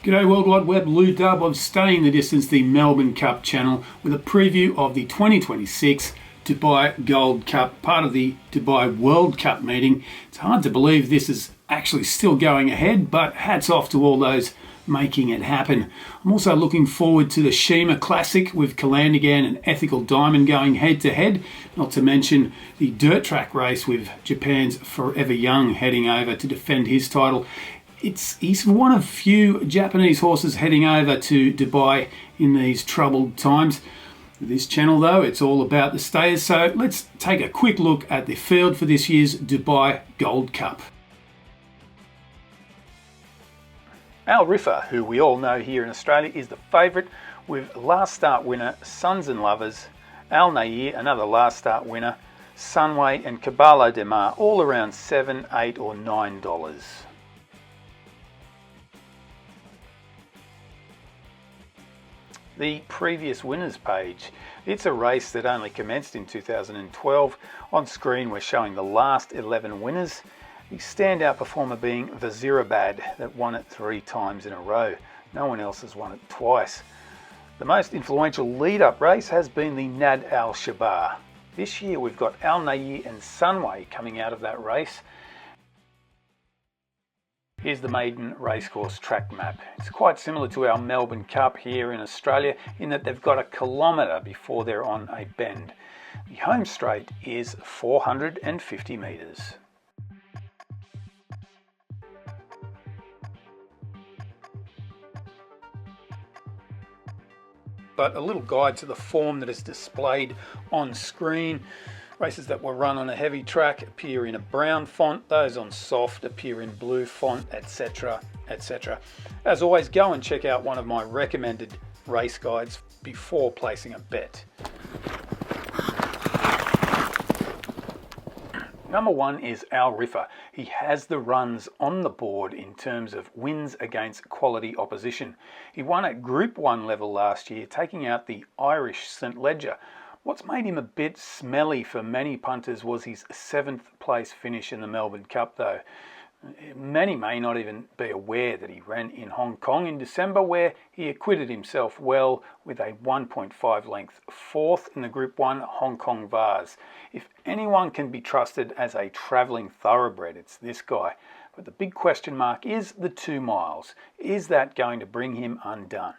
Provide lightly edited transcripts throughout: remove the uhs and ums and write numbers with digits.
G'day World Wide Web, Lou Dub of Staying the Distance, the Melbourne Cup Channel, with a preview of the 2026 Dubai Gold Cup, part of the Dubai World Cup meeting. It's hard to believe this is actually still going ahead, but hats off to all those making it happen. I'm also looking forward to the Shima Classic with Calandigan and Ethical Diamond going head to head, not to mention the dirt track race with Japan's Forever Young heading over to defend his title. He's one of few Japanese horses heading over to Dubai in these troubled times. This channel, though, it's all about the stayers, so let's take a quick look at the field for this year's Dubai Gold Cup. Al Riffa, who we all know here in Australia, is the favourite, with last start winner Sons and Lovers, Al Nayyir, another last start winner, Sunway and Caballo De Mar, all around $7, $8 or $9. The previous winners page. It's a race that only commenced in 2012. On screen we're showing the last 11 winners. The standout performer being Vazirabad, that won it 3 times in a row. No one else has won it twice. The most influential lead-up race has been the Nad Al Shabar. This year we've got Al Nayyir and Sunway coming out of that race. Here's the maiden racecourse track map. It's quite similar to our Melbourne Cup here in Australia in that they've got a kilometre before they're on a bend. The home straight is 450 metres. But a little guide to the form that is displayed on screen. Races that were run on a heavy track appear in a brown font, those on soft appear in blue font, etc, etc. As always, go and check out one of my recommended race guides before placing a bet. Number 1 is Al Riffa. He has the runs on the board in terms of wins against quality opposition. He won at Group 1 level last year, taking out the Irish St Ledger. What's made him a bit smelly for many punters was his 7th place finish in the Melbourne Cup, though. Many may not even be aware that he ran in Hong Kong in December, where he acquitted himself well with a 1.5 length 4th in the Group 1 Hong Kong Vase. If anyone can be trusted as a travelling thoroughbred, it's this guy. But the big question mark is the 2 miles. Is that going to bring him undone?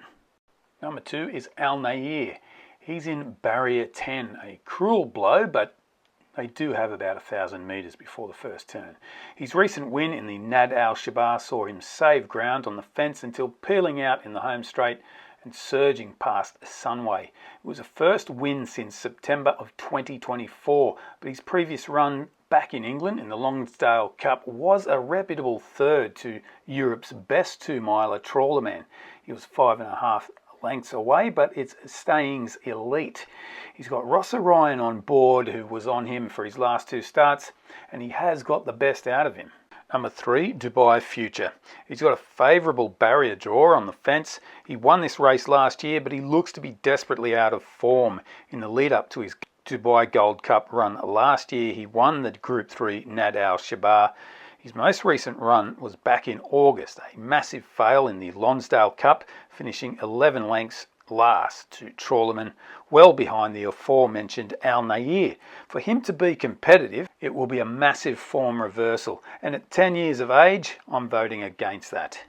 Number 2 is Al Nayyir. He's in barrier 10, a cruel blow, but they do have about 1,000 metres before the first turn. His recent win in the Nad Al Shabar saw him save ground on the fence until peeling out in the home straight and surging past Sunway. It was a first win since September of 2024, but his previous run back in England in the Lonsdale Cup was a reputable 3rd to Europe's best 2-miler Trawlerman. He was 5.5 lengths away, but it's staying's elite. He's got Rossa Ryan on board, who was on him for his last 2 starts, and he has got the best out of him. Number 3, Dubai Future. He's got a favourable barrier draw on the fence. He won this race last year, but he looks to be desperately out of form. In the lead up to his Dubai Gold Cup run last year, he won the Group 3 Nad Al Shabar. His most recent run was back in August, a massive fail in the Lonsdale Cup, finishing 11 lengths last to Trawlerman, well behind the aforementioned Al Nayyir. For him to be competitive, it will be a massive form reversal, and at 10 years of age, I'm voting against that.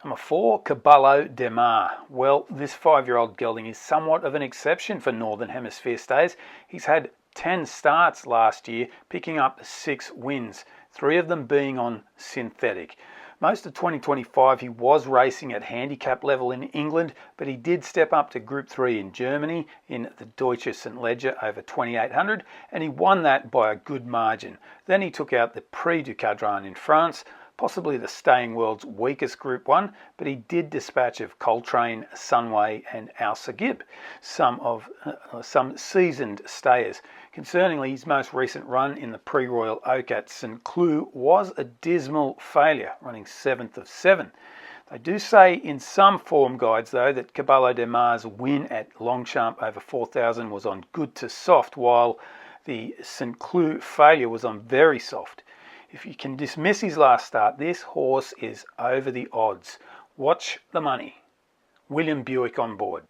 Number 4, Caballo De Mar. Well, this 5-year-old gelding is somewhat of an exception for Northern Hemisphere stays. He's had 10 starts last year, picking up 6 wins. 3 of them being on synthetic. Most of 2025 he was racing at handicap level in England, but he did step up to Group 3 in Germany in the Deutsche St Ledger over 2800, and he won that by a good margin. Then he took out the Prix du Cadran in France, possibly the staying world's weakest Group 1, but he did dispatch of Coltrane, Sunway and Al Sagib, some seasoned stayers. Concerningly, his most recent run in the Prix Royal Oak at St Cloud was a dismal failure, running 7th of 7. They do say in some form guides, though, that Caballo De Mar's win at Longchamp over 4,000 was on good to soft, while the St Cloud failure was on very soft. If you can dismiss his last start, this horse is over the odds. Watch the money. William Buick on board.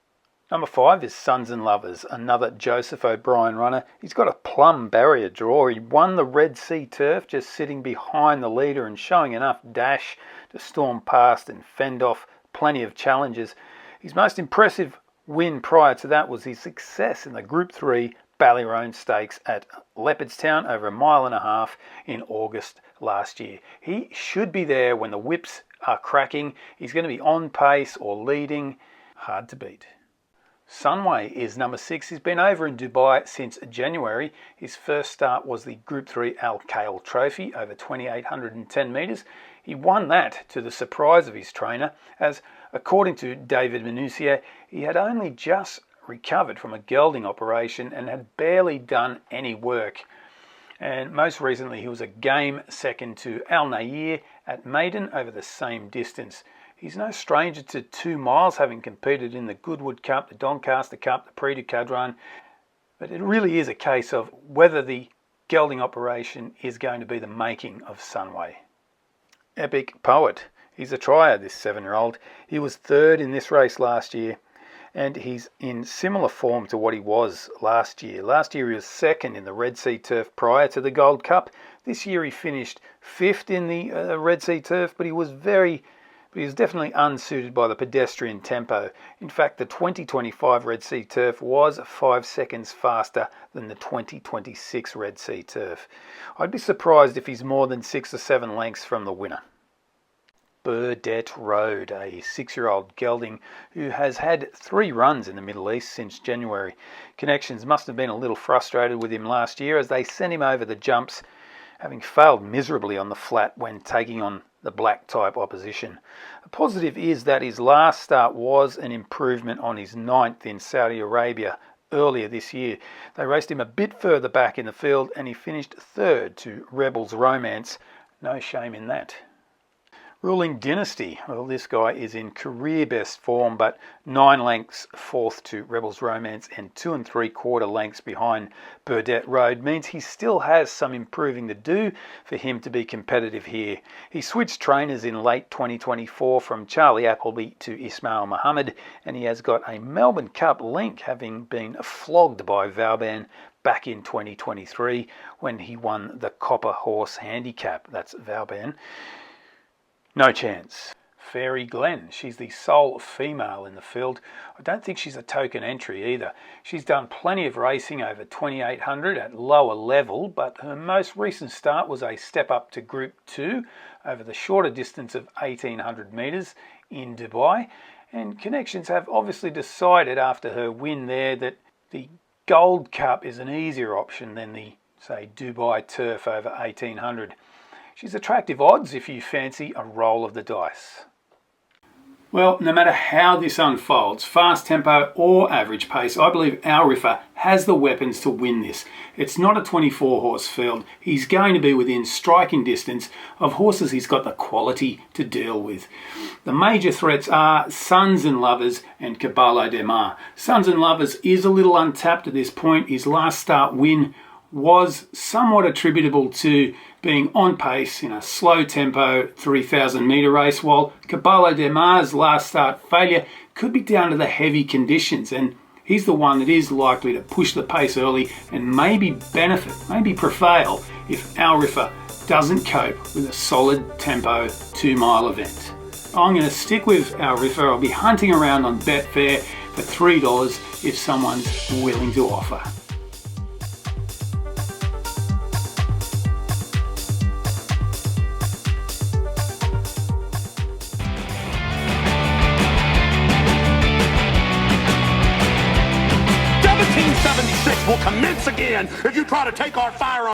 Number 5 is Sons and Lovers, another Joseph O'Brien runner. He's got a plum barrier draw. He won the Red Sea Turf, just sitting behind the leader and showing enough dash to storm past and fend off plenty of challenges. His most impressive win prior to that was his success in the Group 3 Ballyroan Stakes at Leopardstown over 1.5 miles in August last year. He should be there when the whips are cracking. He's going to be on pace or leading. Hard to beat. Sunway is number 6. He's been over in Dubai since January. His first start was the Group 3 Al Khail Trophy over 2,810 metres. He won that to the surprise of his trainer, as according to David Minucier, he had only just recovered from a gelding operation and had barely done any work. And most recently he was a game second to Al Nayyir at Maiden over the same distance. He's no stranger to 2 miles, having competed in the Goodwood Cup, the Doncaster Cup, the Prix du Cadran. But it really is a case of whether the gelding operation is going to be the making of Sunway. Epic Poet. He's a trier, this 7-year-old. He was 3rd in this race last year, and he's in similar form to what he was last year. Last year he was 2nd in the Red Sea Turf prior to the Gold Cup. This year he finished 5th in the Red Sea Turf, but he was definitely unsuited by the pedestrian tempo. In fact, the 2025 Red Sea Turf was 5 seconds faster than the 2026 Red Sea Turf. I'd be surprised if he's more than 6 or 7 lengths from the winner. Burdett Road, a 6-year-old gelding who has had 3 runs in the Middle East since January. Connections must have been a little frustrated with him last year as they sent him over the jumps, having failed miserably on the flat when taking on the black type opposition. A positive is that his last start was an improvement on his 9th in Saudi Arabia earlier this year. They raced him a bit further back in the field and he finished 3rd to Rebel's Romance. No shame in that. Ruling Dynasty. Well, this guy is in career best form, but 9 lengths 4th to Rebel's Romance and 2 3/4 lengths behind Burdett Road means he still has some improving to do for him to be competitive here. He switched trainers in late 2024 from Charlie Appleby to Ismail Muhammad, and he has got a Melbourne Cup link, having been flogged by Vauban back in 2023 when he won the Copper Horse Handicap. That's Vauban. No chance. Fairy Glen. She's the sole female in the field. I don't think she's a token entry either. She's done plenty of racing over 2,800 at lower level, but her most recent start was a step up to Group 2 over the shorter distance of 1,800 metres in Dubai. And connections have obviously decided after her win there that the Gold Cup is an easier option than the, say, Dubai Turf over 1,800. She's attractive odds if you fancy a roll of the dice. Well, no matter how this unfolds, fast tempo or average pace, I believe our Riffa has the weapons to win this. It's not a 24-horse field. He's going to be within striking distance of horses he's got the quality to deal with. The major threats are Sons and Lovers and Caballo De Mar. Sons and Lovers is a little untapped at this point. His last start win was somewhat attributable to being on pace in a slow tempo 3,000 metre race, while Caballo De Mar's last start failure could be down to the heavy conditions, and he's the one that is likely to push the pace early and maybe benefit, maybe prevail if our Riffa doesn't cope with a solid tempo 2-mile event. I'm going to stick with our Riffa. I'll be hunting around on Betfair for $3 if someone's willing to offer. Will commence again if you try to take our firearms.